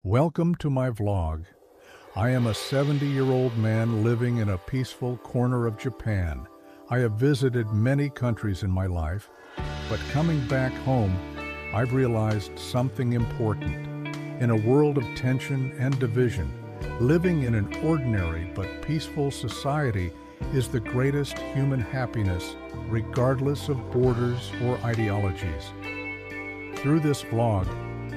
Welcome to my vlog. I am a 70-year-old man living in a peaceful corner of Japan. I have visited many countries in my life, but coming back home, I've realized something important. In a world of tension and division, living in an ordinary but peaceful society is the greatest human happiness, regardless of borders or ideologies. Through this vlog,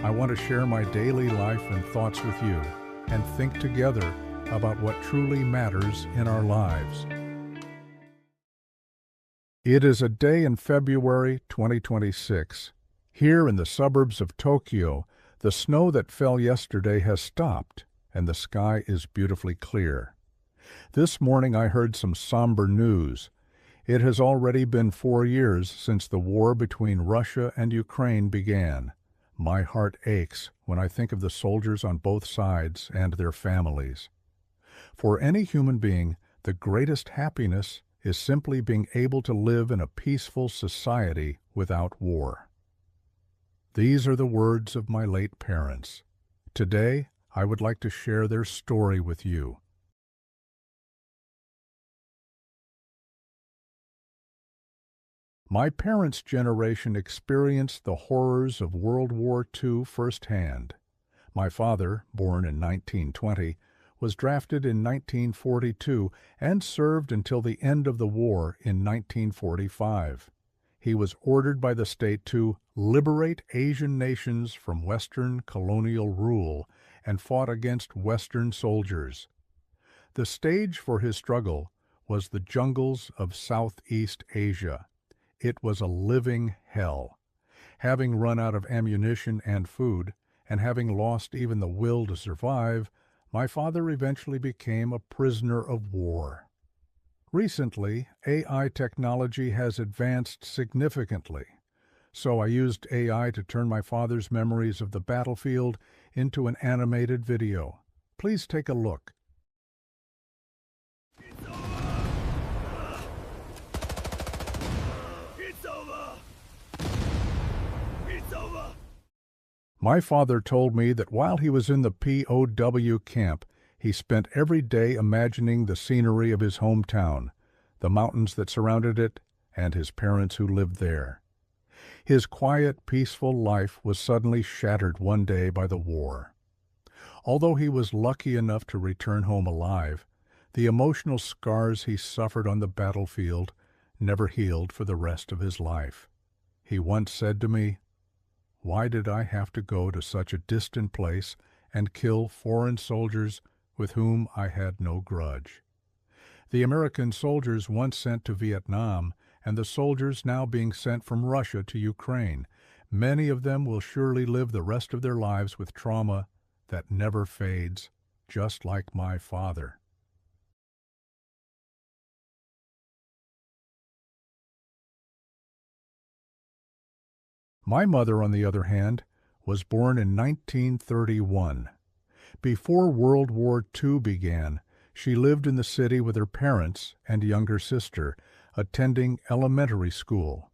I want to share my daily life and thoughts with you and think together about what truly matters in our lives. It is a day in February 2026. Here in the suburbs of Tokyo, the snow that fell yesterday has stopped and the sky is beautifully clear. This morning I heard some somber news. It has already been 4 years since the war between Russia and Ukraine began. My heart aches when I think of the soldiers on both sides and their families. For any human being, the greatest happiness is simply being able to live in a peaceful society without war. These are the words of my late parents. Today, I would like to share their story with you. My parents' generation experienced the horrors of World War II firsthand. My father, born in 1920, was drafted in 1942 and served until the end of the war in 1945. He was ordered by the state to liberate Asian nations from Western colonial rule and fought against Western soldiers. The stage for his struggle was the jungles of Southeast Asia. It was a living hell. Having run out of ammunition and food, and having lost even the will to survive, my father eventually became a prisoner of war. Recently, AI technology has advanced significantly, so I used AI to turn my father's memories of the battlefield into an animated video. Please take a look. My father told me that while he was in the POW camp, he spent every day imagining the scenery of his hometown, the mountains that surrounded it, and his parents who lived there. His quiet, peaceful life was suddenly shattered one day by the war. Although he was lucky enough to return home alive, the emotional scars he suffered on the battlefield never healed for the rest of his life. He once said to me, "Why did I have to go to such a distant place and kill foreign soldiers with whom I had no grudge?" The American soldiers once sent to Vietnam and the soldiers now being sent from Russia to Ukraine, many of them will surely live the rest of their lives with trauma that never fades, just like my father. My mother, on the other hand, was born in 1931. Before World War II began, she lived in the city with her parents and younger sister, attending elementary school.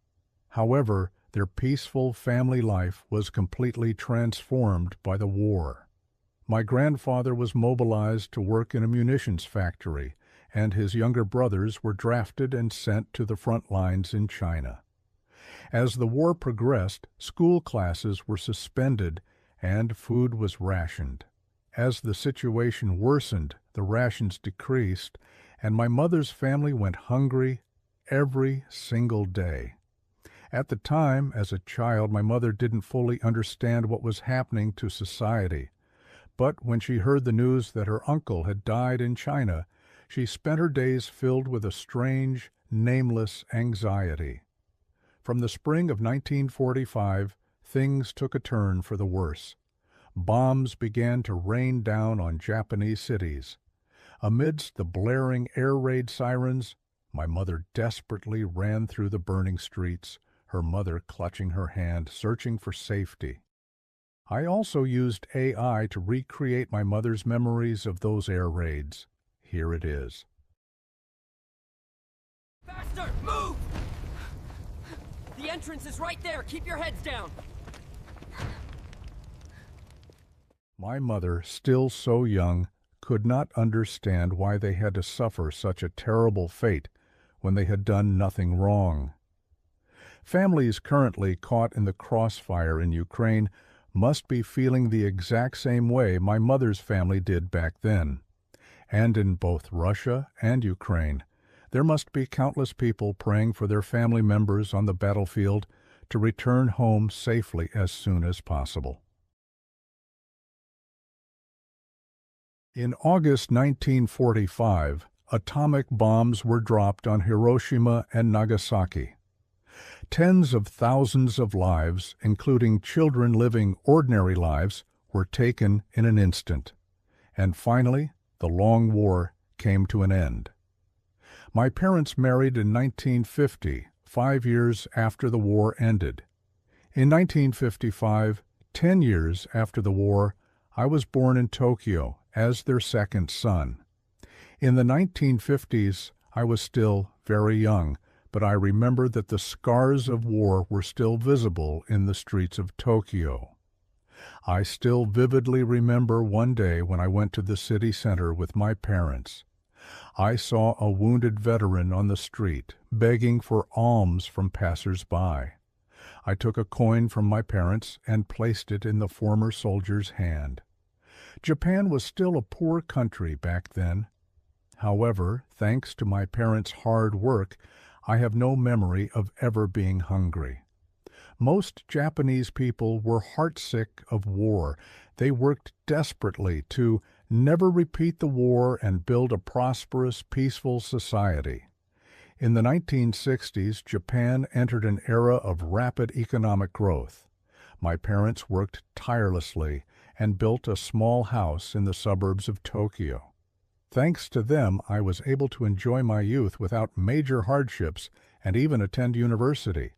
However, their peaceful family life was completely transformed by the war. My grandfather was mobilized to work in a munitions factory, and his younger brothers were drafted and sent to the front lines in China. As the war progressed, school classes were suspended and food was rationed. As the situation worsened, the rations decreased, and my mother's family went hungry every single day. At the time, as a child, my mother didn't fully understand what was happening to society. But when she heard the news that her uncle had died in China, she spent her days filled with a strange, nameless anxiety. From the spring of 1945, things took a turn for the worse. Bombs began to rain down on Japanese cities. Amidst the blaring air raid sirens, my mother desperately ran through the burning streets, her mother clutching her hand, searching for safety. I also used AI to recreate my mother's memories of those air raids. Here it is. Faster! Move! The entrance is right there. Keep your heads down. My mother, still so young, could not understand why they had to suffer such a terrible fate when they had done nothing wrong. Families currently caught in the crossfire in Ukraine must be feeling the exact same way my mother's family did back then. And in both Russia and Ukraine, there must be countless people praying for their family members on the battlefield to return home safely as soon as possible. In August 1945, atomic bombs were dropped on Hiroshima and Nagasaki. Tens of thousands of lives, including children living ordinary lives, were taken in an instant. And finally, the long war came to an end. My parents married in 1950, 5 years after the war ended. In 1955, 10 years after the war, I was born in Tokyo as their second son. In the 1950s, I was still very young, but I remember that the scars of war were still visible in the streets of Tokyo. I still vividly remember one day when I went to the city center with my parents. I saw a wounded veteran on the street begging for alms from passers-by. I took a coin from my parents and placed it in the former soldier's hand. Japan was still a poor country back then. However, thanks to my parents' hard work, I have no memory of ever being hungry. Most Japanese people were heartsick of war. They worked desperately to never repeat the war and build a prosperous, peaceful society. In the 1960s, Japan entered an era of rapid economic growth. My parents worked tirelessly and built a small house in the suburbs of Tokyo. Thanks to them, I was able to enjoy my youth without major hardships and even attend university.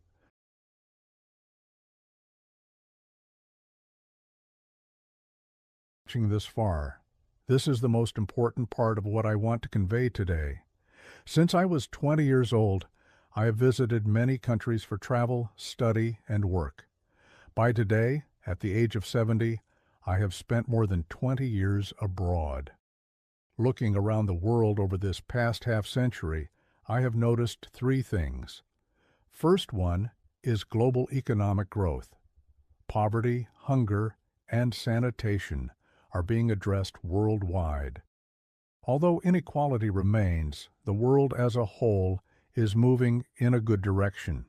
Watching this far, this is the most important part of what I want to convey today. Since I was 20 years old, I have visited many countries for travel, study, and work. By today, at the age of 70, I have spent more than 20 years abroad. Looking around the world over this past half-century, I have noticed 3 things. First one is global economic growth. Poverty, hunger, and sanitation are being addressed worldwide. Although inequality remains, the world as a whole is moving in a good direction.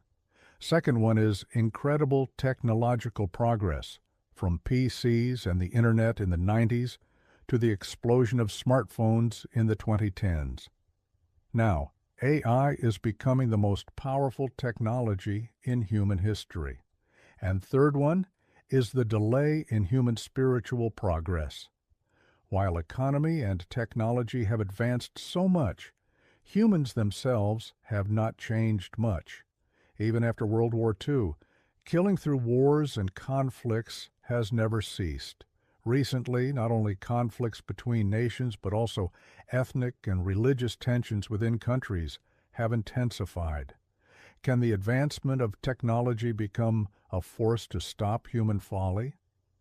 Second one is incredible technological progress, from PCs and the internet in the 90s to the explosion of smartphones in the 2010s. Now, AI is becoming the most powerful technology in human history. And third one is the delay in human spiritual progress. While economy and technology have advanced so much, humans themselves have not changed much. Even after World War II, killing through wars and conflicts has never ceased. Recently, not only conflicts between nations, but also ethnic and religious tensions within countries have intensified. Can the advancement of technology become a force to stop human folly?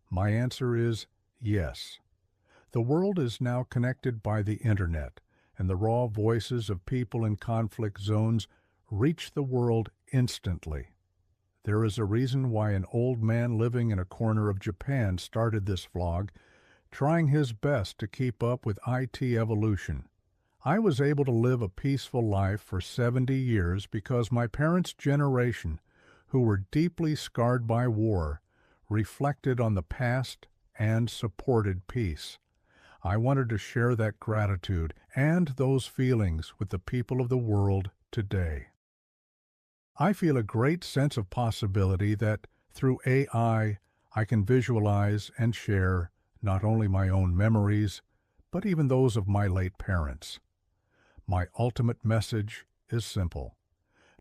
My answer is yes. The world is now connected by the internet, and the raw voices of people in conflict zones reach the world instantly. There is a reason why an old man living in a corner of Japan started this vlog, trying his best to keep up with IT evolution. I was able to live a peaceful life for 70 years because my parents' generation, who were deeply scarred by war, reflected on the past and supported peace. I wanted to share that gratitude and those feelings with the people of the world today. I feel a great sense of possibility that through AI, I can visualize and share not only my own memories, but even those of my late parents. My ultimate message is simple.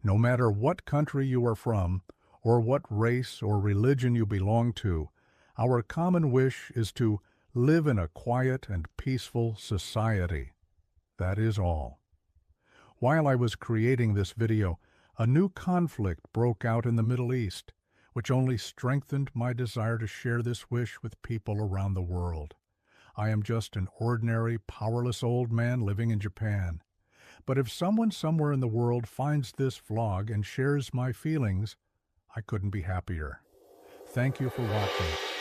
No matter what country you are from, or what race or religion you belong to, our common wish is to live in a quiet and peaceful society. That is all. While I was creating this video, a new conflict broke out in the Middle East. which only strengthened my desire to share this wish with people around the world. I am just an ordinary, powerless old man living in Japan. But if someone somewhere in the world finds this vlog and shares my feelings, I couldn't be happier. Thank you for watching.